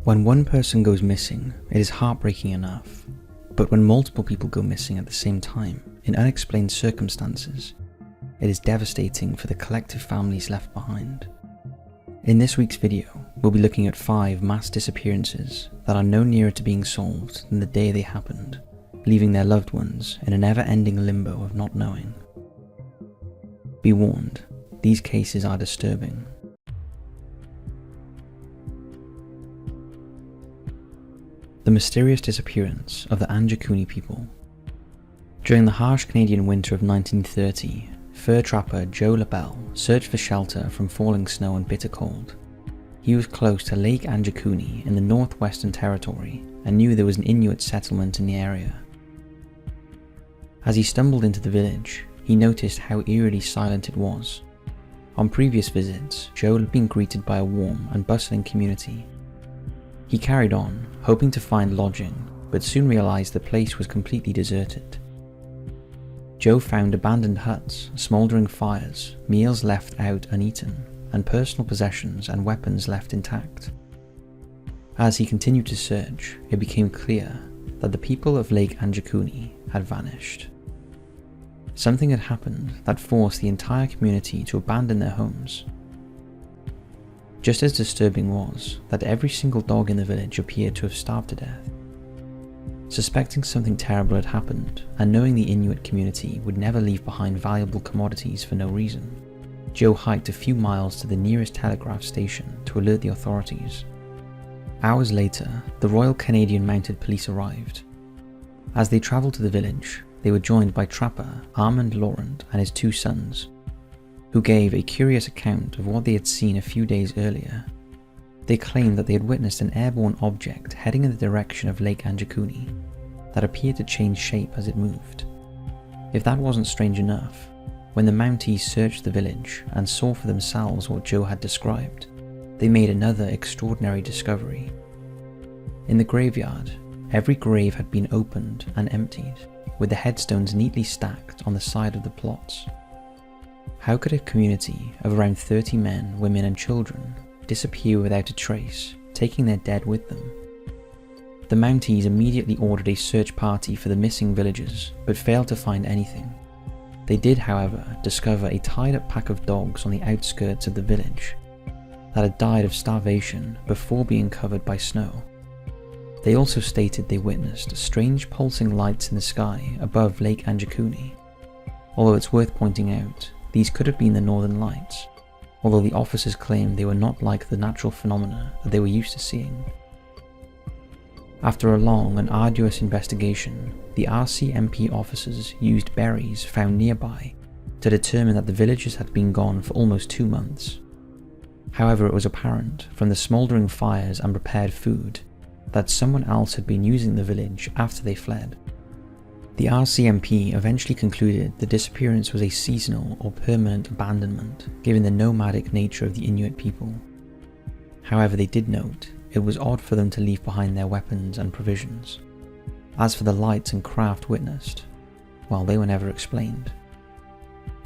When one person goes missing, it is heartbreaking enough. But when multiple people go missing at the same time, in unexplained circumstances, it is devastating for the collective families left behind. In this week's video, we'll be looking at 5 mass disappearances that are no nearer to being solved than the day they happened, leaving their loved ones in a never-ending limbo of not knowing. Be warned, these cases are disturbing. The mysterious disappearance of the N.G people. During the harsh Canadian winter of 1930, fur trapper Joe LaBelle searched for shelter from falling snow and bitter cold. He was close to Lake N.G in the Northwestern Territory and knew there was an Inuit settlement in the area. As he stumbled into the village, he noticed how eerily silent it was. On previous visits, Joe had been greeted by a warm and bustling community. He carried on, hoping to find lodging, but soon realized the place was completely deserted. Joe found abandoned huts, smoldering fires, meals left out uneaten, and personal possessions and weapons left intact. As he continued to search, it became clear that the people of Lake N.G had vanished. Something had happened that forced the entire community to abandon their homes. Just as disturbing was that every single dog in the village appeared to have starved to death. Suspecting something terrible had happened, and knowing the Inuit community would never leave behind valuable commodities for no reason, Joe hiked a few miles to the nearest telegraph station to alert the authorities. Hours later, the Royal Canadian Mounted Police arrived. As they travelled to the village, they were joined by trapper Armand Laurent and his 2 sons, who gave a curious account of what they had seen a few days earlier. They claimed that they had witnessed an airborne object heading in the direction of Lake N.G that appeared to change shape as it moved. If that wasn't strange enough, when the Mounties searched the village and saw for themselves what Joe had described, they made another extraordinary discovery. In the graveyard, every grave had been opened and emptied, with the headstones neatly stacked on the side of the plots. How could a community of around 30 men, women and children disappear without a trace, taking their dead with them? The Mounties immediately ordered a search party for the missing villagers, but failed to find anything. They did, however, discover a tied-up pack of dogs on the outskirts of the village that had died of starvation before being covered by snow. They also stated they witnessed strange pulsing lights in the sky above Lake N.G, although it's worth pointing out these could have been the Northern Lights, although the officers claimed they were not like the natural phenomena that they were used to seeing. After a long and arduous investigation, the RCMP officers used berries found nearby to determine that the villagers had been gone for almost 2 months. However, it was apparent from the smouldering fires and prepared food that someone else had been using the village after they fled. The RCMP eventually concluded the disappearance was a seasonal or permanent abandonment, given the nomadic nature of the Inuit people. However, they did note it was odd for them to leave behind their weapons and provisions. As for the lights and craft witnessed, well, they were never explained.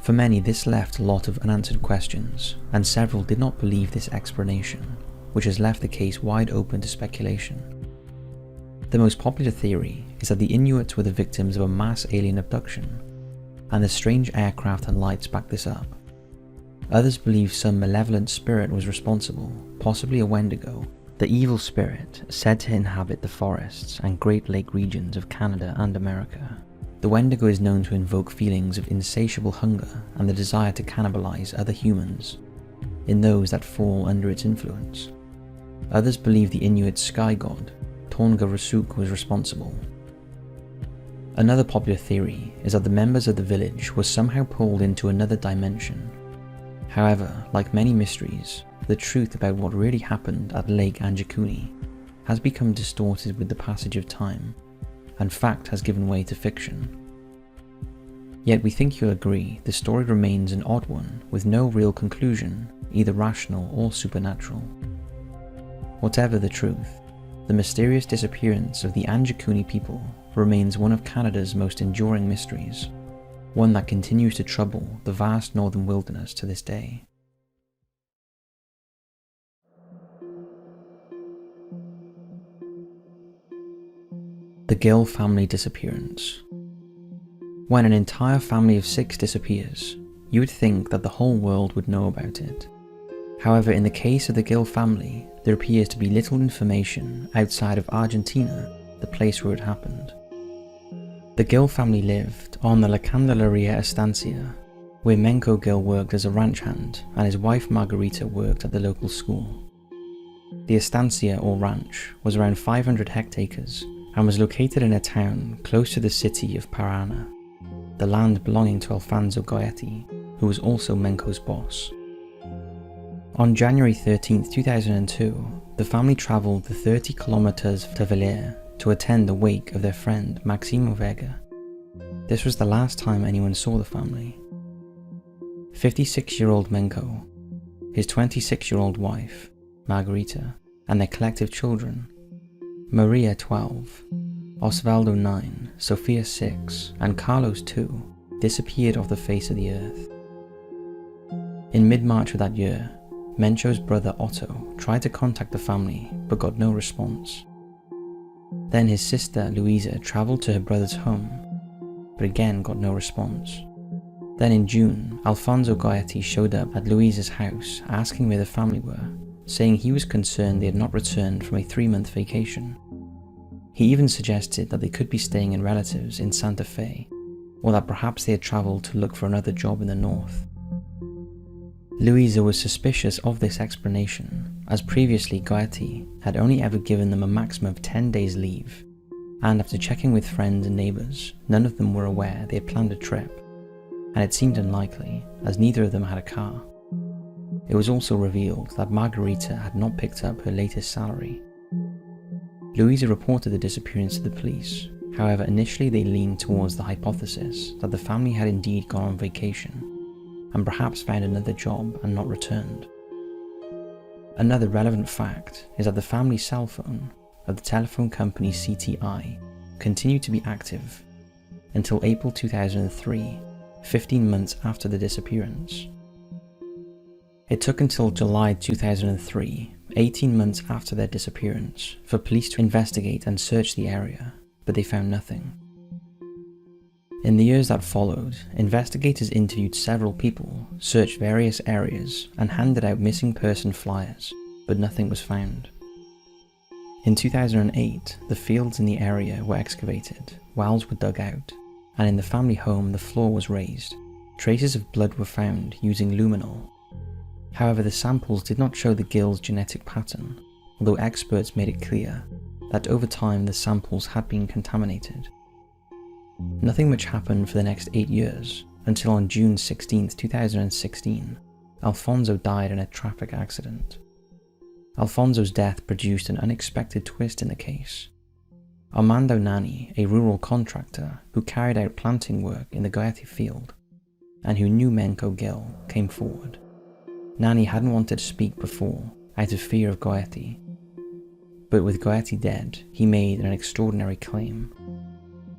For many, this left a lot of unanswered questions, and several did not believe this explanation, which has left the case wide open to speculation. The most popular theory is that the Inuits were the victims of a mass alien abduction, and the strange aircraft and lights back this up. Others believe some malevolent spirit was responsible, possibly a Wendigo, the evil spirit said to inhabit the forests and Great Lake regions of Canada and America. The Wendigo is known to invoke feelings of insatiable hunger and the desire to cannibalize other humans, in those that fall under its influence. Others believe the Inuit sky god, Tonga-Rusuk, was responsible. Another popular theory is that the members of the village were somehow pulled into another dimension. However, like many mysteries, the truth about what really happened at Lake N.G has become distorted with the passage of time, and fact has given way to fiction. Yet we think you'll agree the story remains an odd one with no real conclusion, either rational or supernatural. Whatever the truth, the mysterious disappearance of the N.G people remains one of Canada's most enduring mysteries, one that continues to trouble the vast northern wilderness to this day. The Gill family disappearance. When an entire family of 6 disappears, you would think that the whole world would know about it. However, in the case of the Gill family, there appears to be little information outside of Argentina, the place where it happened. The Gill family lived on the La Candelaria Estancia, where Menco Gill worked as a ranch hand and his wife Margarita worked at the local school. The estancia or ranch was around 500 hectares and was located in a town close to the city of Paraná, the land belonging to Alfonso Goetti, who was also Menco's boss. On January 13, 2002, the family travelled the 30 kilometers to Valer to attend the wake of their friend Maximo Vega. This was the last time anyone saw the family. 56-year-old Menco, his 26-year-old wife, Margarita, and their collective children, Maria 12, Osvaldo 9, Sofia 6, and Carlos 2, disappeared off the face of the earth. In mid-March of that year, Mencho's brother Otto tried to contact the family but got no response. Then his sister Luisa travelled to her brother's home, but again got no response. Then in June, Alfonso Goetti showed up at Luisa's house asking where the family were, saying he was concerned they had not returned from a 3-month vacation. He even suggested that they could be staying in relatives in Santa Fe, or that perhaps they had travelled to look for another job in the north. Luisa was suspicious of this explanation, as previously Goetti had only ever given them a maximum of 10 days leave, and after checking with friends and neighbours, none of them were aware they had planned a trip, and it seemed unlikely as neither of them had a car. It was also revealed that Margarita had not picked up her latest salary. Luisa reported the disappearance to the police, however initially they leaned towards the hypothesis that the family had indeed gone on vacation, and perhaps found another job and not returned. Another relevant fact is that the family cell phone of the telephone company CTI continued to be active until April 2003, 15 months after the disappearance. It took until July 2003, 18 months after their disappearance, for police to investigate and search the area, but they found nothing. In the years that followed, investigators interviewed several people, searched various areas, and handed out missing person flyers, but nothing was found. In 2008, the fields in the area were excavated, wells were dug out, and in the family home the floor was raised. Traces of blood were found using luminol. However, the samples did not show the Gill's genetic pattern, although experts made it clear that over time the samples had been contaminated. Nothing much happened for the next 8 years, until on June 16, 2016, Alfonso died in a traffic accident. Alfonso's death produced an unexpected twist in the case. Armando Nani, a rural contractor who carried out planting work in the Goetti field, and who knew Menco Gill, came forward. Nani hadn't wanted to speak before, out of fear of Goetti, but with Goetti dead, he made an extraordinary claim.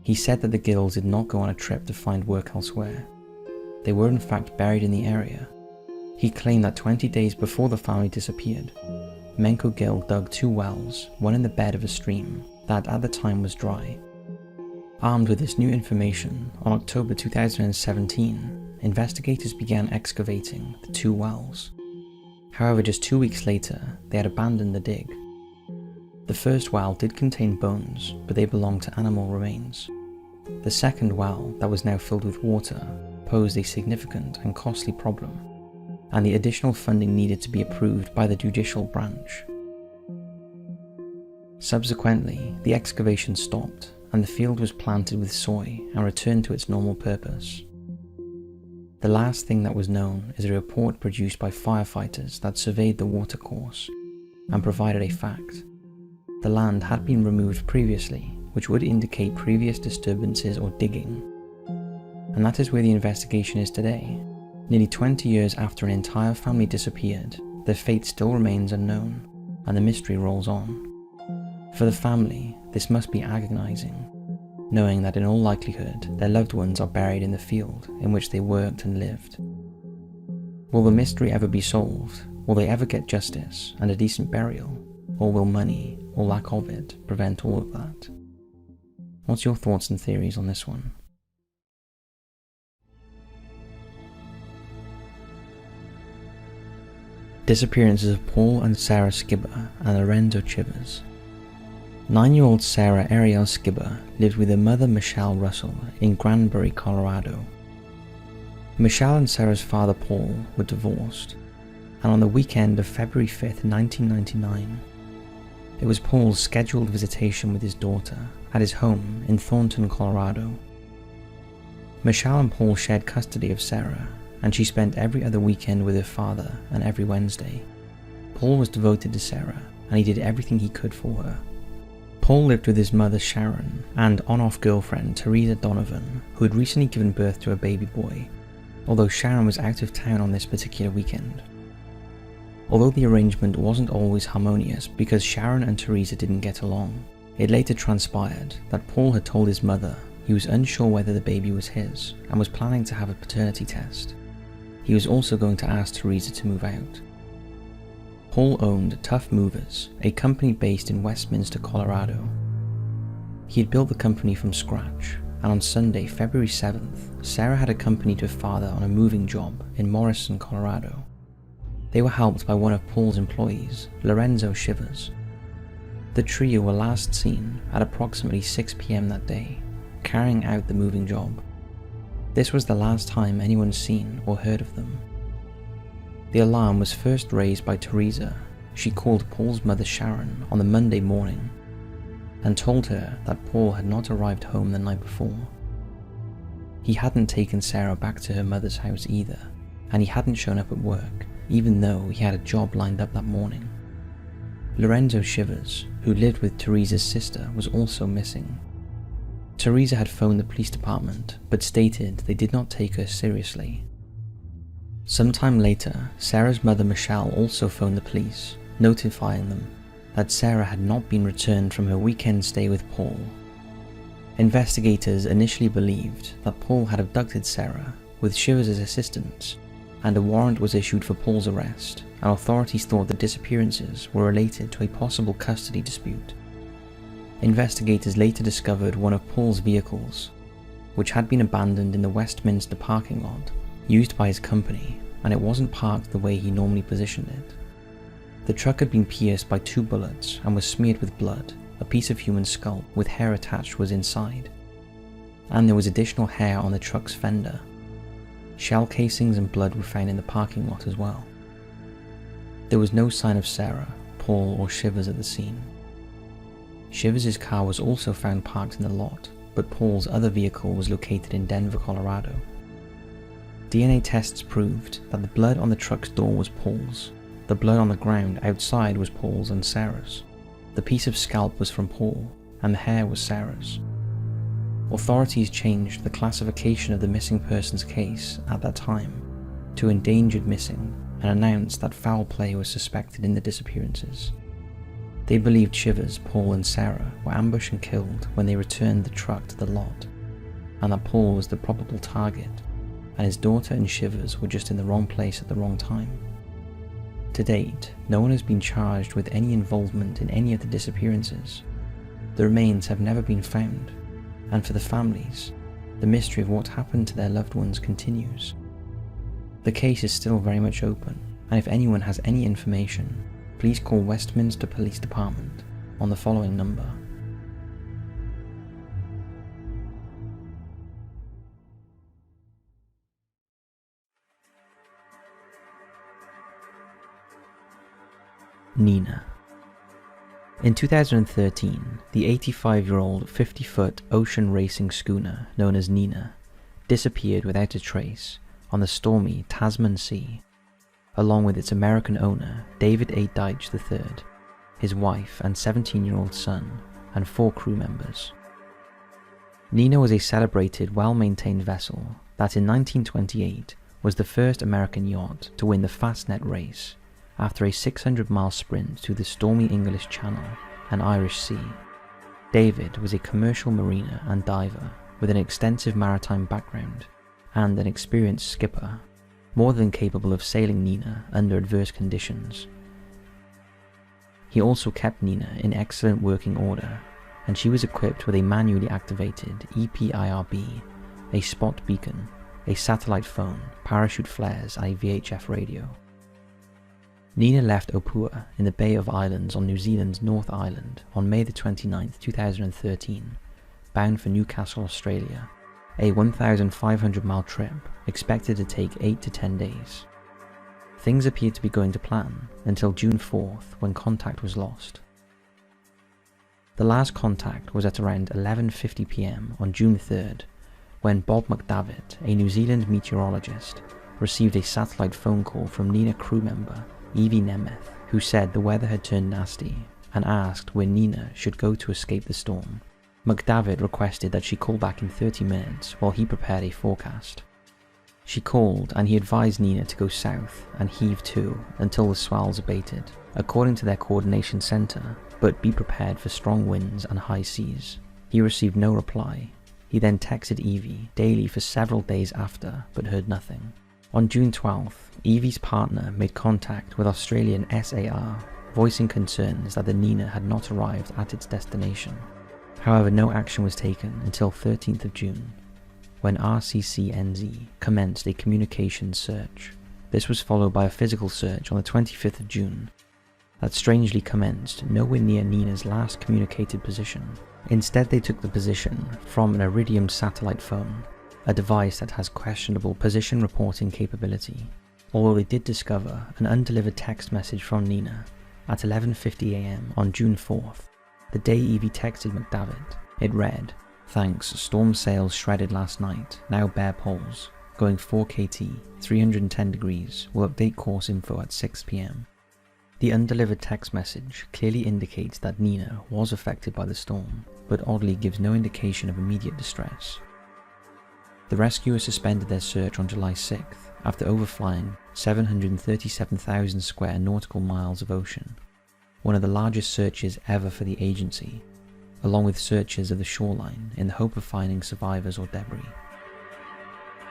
He said that the Gills did not go on a trip to find work elsewhere. They were in fact buried in the area. He claimed that 20 days before the family disappeared, Menco Gill dug 2 wells, one in the bed of a stream that at the time was dry. Armed with this new information, on October 2017, investigators began excavating the 2 wells. However, just 2 weeks later, they had abandoned the dig. The first well did contain bones, but they belonged to animal remains. The second well, that was now filled with water, posed a significant and costly problem, and the additional funding needed to be approved by the judicial branch. Subsequently, the excavation stopped, and the field was planted with soy and returned to its normal purpose. The last thing that was known is a report produced by firefighters that surveyed the watercourse and provided a fact. The land had been removed previously, which would indicate previous disturbances or digging. And that is where the investigation is today. Nearly 20 years after an entire family disappeared, their fate still remains unknown, and the mystery rolls on. For the family, this must be agonizing, knowing that in all likelihood their loved ones are buried in the field in which they worked and lived. Will the mystery ever be solved? Will they ever get justice and a decent burial? Or will money, or lack of it, prevent all of that? What's your thoughts and theories on this one? Disappearances of Paul and Sarah Skibber and Lorenzo Chivers. 9-year-old Sarah Ariel Skibber lived with her mother Michelle Russell in Granbury, Colorado. Michelle and Sarah's father Paul were divorced, and on the weekend of February 5th, 1999, it was Paul's scheduled visitation with his daughter at his home in Thornton, Colorado. Michelle and Paul shared custody of Sarah, and she spent every other weekend with her father and every Wednesday. Paul was devoted to Sarah, and he did everything he could for her. Paul lived with his mother Sharon and on-off girlfriend Teresa Donovan, who had recently given birth to a baby boy, although Sharon was out of town on this particular weekend. Although the arrangement wasn't always harmonious because Sharon and Teresa didn't get along, it later transpired that Paul had told his mother he was unsure whether the baby was his and was planning to have a paternity test. He was also going to ask Teresa to move out. Paul owned Tough Movers, a company based in Westminster, Colorado. He had built the company from scratch, and on Sunday, February 7th, Sarah had accompanied her father on a moving job in Morrison, Colorado. They were helped by one of Paul's employees, Lorenzo Chivers. The trio were last seen at approximately 6 p.m. that day, carrying out the moving job. This was the last time anyone seen or heard of them. The alarm was first raised by Teresa. She called Paul's mother Sharon on the Monday morning and told her that Paul had not arrived home the night before. He hadn't taken Sarah back to her mother's house either, and he hadn't shown up at work, even though he had a job lined up that morning. Lorenzo Chivers, who lived with Teresa's sister, was also missing. Teresa had phoned the police department, but stated they did not take her seriously. Sometime later, Sarah's mother Michelle also phoned the police, notifying them that Sarah had not been returned from her weekend stay with Paul. Investigators initially believed that Paul had abducted Sarah with Chivers' assistance, and a warrant was issued for Paul's arrest, and authorities thought the disappearances were related to a possible custody dispute. Investigators later discovered one of Paul's vehicles, which had been abandoned in the Westminster parking lot, used by his company, and it wasn't parked the way he normally positioned it. The truck had been pierced by 2 bullets and was smeared with blood. A piece of human skull with hair attached was inside, and there was additional hair on the truck's fender. Shell casings and blood were found in the parking lot as well. There was no sign of Sarah, Paul, or Chivers at the scene. Chivers' car was also found parked in the lot, but Paul's other vehicle was located in Denver, Colorado. DNA tests proved that the blood on the truck's door was Paul's. The blood on the ground outside was Paul's and Sarah's. The piece of scalp was from Paul, and the hair was Sarah's. Authorities changed the classification of the missing persons case at that time to endangered missing and announced that foul play was suspected in the disappearances. They believed Chivers, Paul, and Sarah were ambushed and killed when they returned the truck to the lot, and that Paul was the probable target, and his daughter and Chivers were just in the wrong place at the wrong time. To date, no one has been charged with any involvement in any of the disappearances. The remains have never been found, and for the families, the mystery of what happened to their loved ones continues. The case is still very much open, and if anyone has any information, please call Westminster Police Department on the following number. Nina. In 2013, the 85-year-old 50-foot ocean racing schooner known as Nina disappeared without a trace on the stormy Tasman Sea, along with its American owner David A. Deitch III, his wife and 17-year-old son, and 4 crew members. Nina was a celebrated, well-maintained vessel that in 1928 was the first American yacht to win the Fastnet race, after a 600-mile sprint through the stormy English Channel and Irish Sea. David was a commercial mariner and diver with an extensive maritime background and an experienced skipper, more than capable of sailing Nina under adverse conditions. He also kept Nina in excellent working order, and she was equipped with a manually activated EPIRB, a spot beacon, a satellite phone, parachute flares, and a VHF radio. Nina left Opua in the Bay of Islands on New Zealand's North Island on May 29, 2013, bound for Newcastle, Australia, a 1,500-mile trip expected to take 8 to 10 days. Things appeared to be going to plan until June 4th, when contact was lost. The last contact was at around 11:50 p.m. on June 3rd, when Bob McDavitt, a New Zealand meteorologist, received a satellite phone call from Nina crew member Evie Nemeth, who said the weather had turned nasty and asked where Nina should go to escape the storm. McDavitt requested that she call back in 30 minutes while he prepared a forecast. She called and he advised Nina to go south and heave to until the swells abated, according to their coordination center, but be prepared for strong winds and high seas. He received no reply. He then texted Evie daily for several days after, but heard nothing. On June 12th, Evie's partner made contact with Australian SAR, voicing concerns that the Nina had not arrived at its destination. However, no action was taken until 13th of June, when RCCNZ commenced a communications search. This was followed by a physical search on the 25th of June, that strangely commenced nowhere near Nina's last communicated position. Instead, they took the position from an Iridium satellite phone, a device that has questionable position reporting capability, although they did discover an undelivered text message from Nina at 11:50 a.m. on June 4th, the day Evie texted McDavitt. It read, "Thanks, storm sails shredded last night, now bare poles, going 4 kT, 310 degrees, will update course info at 6 p.m. The undelivered text message clearly indicates that Nina was affected by the storm, but oddly gives no indication of immediate distress. The rescuers suspended their search on July 6th after overflying 737,000 square nautical miles of ocean, one of the largest searches ever for the agency, along with searches of the shoreline in the hope of finding survivors or debris.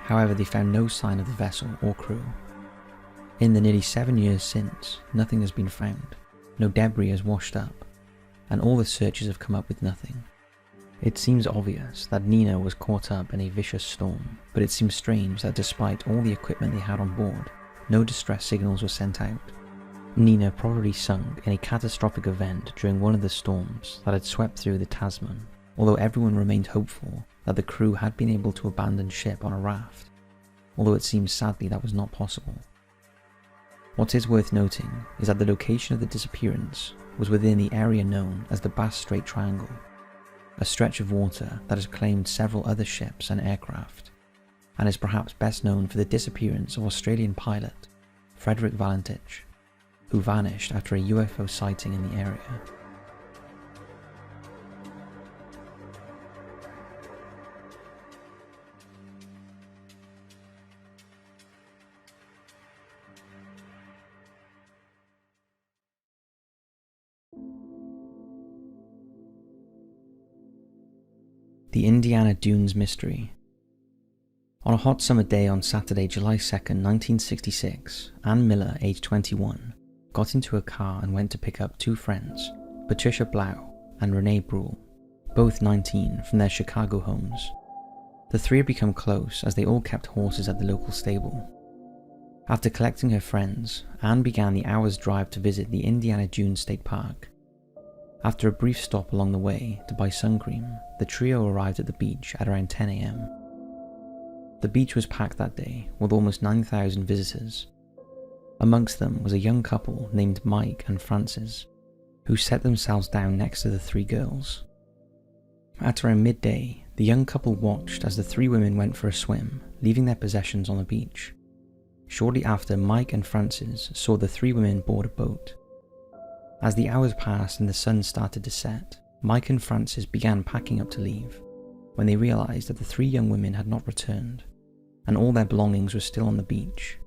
However, they found no sign of the vessel or crew. In the nearly 7 years since, nothing has been found, no debris has washed up, and all the searches have come up with nothing. It seems obvious that Nina was caught up in a vicious storm, but it seems strange that despite all the equipment they had on board, no distress signals were sent out. Nina probably sunk in a catastrophic event during one of the storms that had swept through the Tasman, although everyone remained hopeful that the crew had been able to abandon ship on a raft, although it seems sadly that was not possible. What is worth noting is that the location of the disappearance was within the area known as the Bass Strait Triangle, a stretch of water that has claimed several other ships and aircraft, and is perhaps best known for the disappearance of Australian pilot Frederick Valentich, who vanished after a UFO sighting in the area. The Indiana Dunes Mystery. On a hot summer day on Saturday, July 2nd, 1966, Ann Miller, aged 21, got into a car and went to pick up two friends, Patricia Blau and Renee Bruhl, both 19, from their Chicago homes. The three had become close as they all kept horses at the local stable. After collecting her friends, Ann began the hour's drive to visit the Indiana Dunes State Park. After a brief stop along the way to buy sun cream, the trio arrived at the beach at around 10 a.m. The beach was packed that day, with almost 9,000 visitors. Amongst them was a young couple named Mike and Frances, who set themselves down next to the three girls. At around midday, the young couple watched as the three women went for a swim, leaving their possessions on the beach. Shortly after, Mike and Frances saw the three women board a boat. As the hours passed and the sun started to set, Mike and Frances began packing up to leave, when they realized that the three young women had not returned, and all their belongings were still on the beach.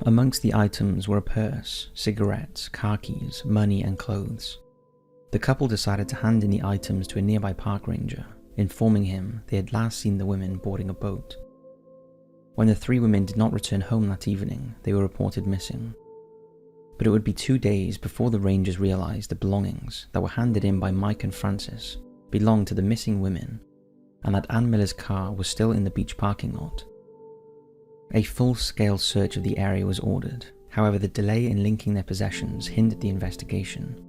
Amongst the items were a purse, cigarettes, car keys, money and clothes. The couple decided to hand in the items to a nearby park ranger, informing him they had last seen the women boarding a boat. When the three women did not return home that evening, they were reported missing. But it would be 2 days before the rangers realised the belongings that were handed in by Mike and Francis belonged to the missing women, and that Ann Miller's car was still in the beach parking lot. A full-scale search of the area was ordered. However, the delay in linking their possessions hindered the investigation,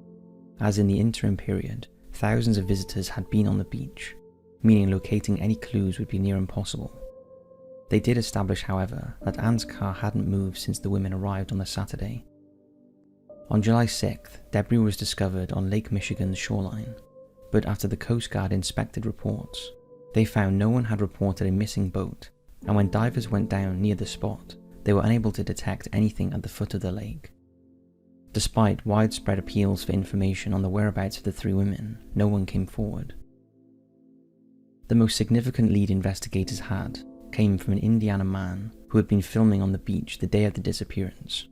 as in the interim period, thousands of visitors had been on the beach, meaning locating any clues would be near impossible. They did establish, however, that Ann's car hadn't moved since the women arrived on the Saturday. On July 6th, debris was discovered on Lake Michigan's shoreline, but after the Coast Guard inspected reports, they found no one had reported a missing boat, and when divers went down near the spot, they were unable to detect anything at the foot of the lake. Despite widespread appeals for information on the whereabouts of the 3 women, no one came forward. The most significant lead investigators had came from an Indiana man who had been filming on the beach the day of the disappearance.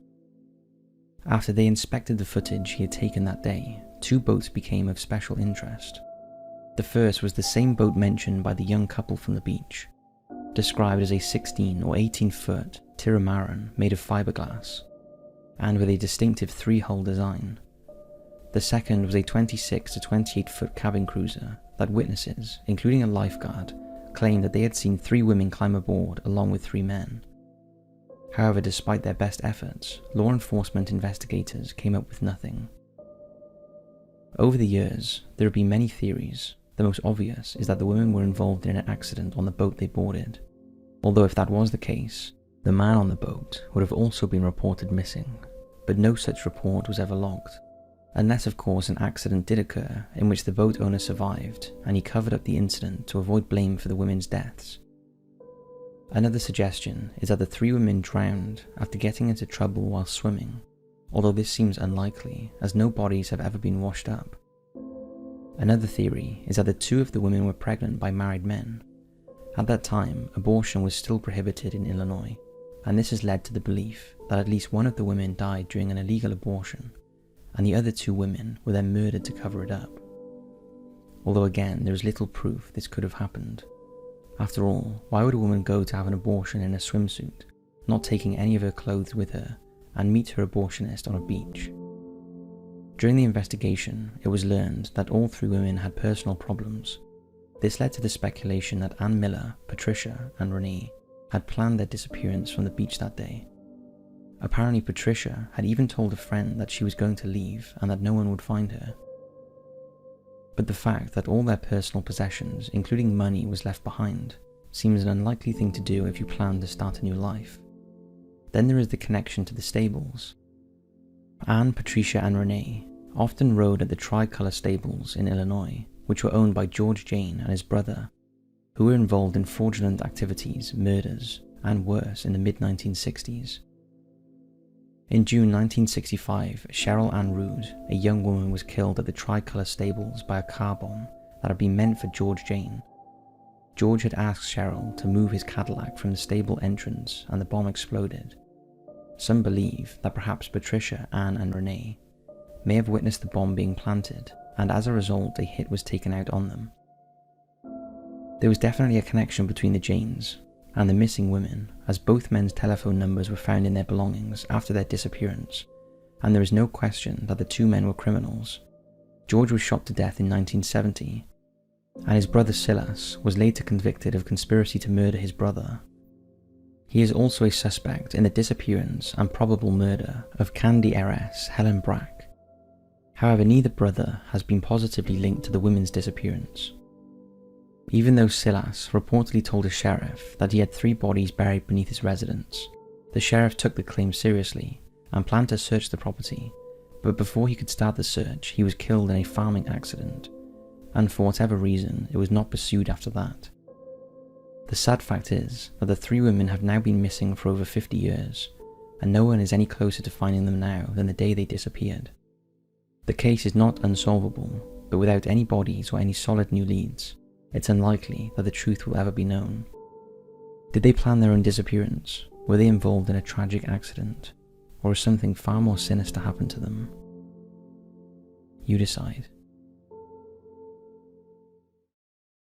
After they inspected the footage he had taken that day, 2 boats became of special interest. The first was the same boat mentioned by the young couple from the beach, described as a 16 or 18-foot trimaran made of fiberglass, and with a distinctive 3-hull design. The second was a 26 to 28-foot cabin cruiser that witnesses, including a lifeguard, claimed that they had seen 3 women climb aboard along with 3 men. However, despite their best efforts, law enforcement investigators came up with nothing. Over the years, there have been many theories. The most obvious is that the women were involved in an accident on the boat they boarded, although if that was the case, the man on the boat would have also been reported missing, but no such report was ever logged, unless of course an accident did occur in which the boat owner survived and he covered up the incident to avoid blame for the women's deaths. Another suggestion is that the 3 women drowned after getting into trouble while swimming, although this seems unlikely as no bodies have ever been washed up. Another theory is that the 2 of the women were pregnant by married men. At that time, abortion was still prohibited in Illinois, and this has led to the belief that at least one of the women died during an illegal abortion, and the other 2 women were then murdered to cover it up. Although again, there is little proof this could have happened. After all, why would a woman go to have an abortion in a swimsuit, not taking any of her clothes with her, and meet her abortionist on a beach? During the investigation, it was learned that all 3 women had personal problems. This led to the speculation that Ann Miller, Patricia, and Renee had planned their disappearance from the beach that day. Apparently Patricia had even told a friend that she was going to leave and that no one would find her. But the fact that all their personal possessions, including money, was left behind, seems an unlikely thing to do if you plan to start a new life. Then there is the connection to the stables. Anne, Patricia, and Renee often rode at the Tricolor stables in Illinois, which were owned by George Jane and his brother, who were involved in fraudulent activities, murders, and worse in the mid-1960s. In June 1965, Cheryl Ann Rood, a young woman, was killed at the Tricolor stables by a car bomb that had been meant for George Jane. George had asked Cheryl to move his Cadillac from the stable entrance and the bomb exploded. Some believe that perhaps Patricia, Anne, and Renee may have witnessed the bomb being planted, and as a result a hit was taken out on them. There was definitely a connection between the Janes and the missing women, as both men's telephone numbers were found in their belongings after their disappearance, and there is no question that the 2 men were criminals. George was shot to death in 1970, and his brother Silas was later convicted of conspiracy to murder his brother. He is also a suspect in the disappearance and probable murder of Candy heiress Helen Brack. However, neither brother has been positively linked to the women's disappearance. Even though Silas reportedly told a sheriff that he had 3 bodies buried beneath his residence, the sheriff took the claim seriously and planned to search the property, but before he could start the search, he was killed in a farming accident, and for whatever reason, it was not pursued after that. The sad fact is that the 3 women have now been missing for over 50 years, and no one is any closer to finding them now than the day they disappeared. The case is not unsolvable, but without any bodies or any solid new leads, it's unlikely that the truth will ever be known. Did they plan their own disappearance? Were they involved in a tragic accident? Or has something far more sinister happened to them? You decide.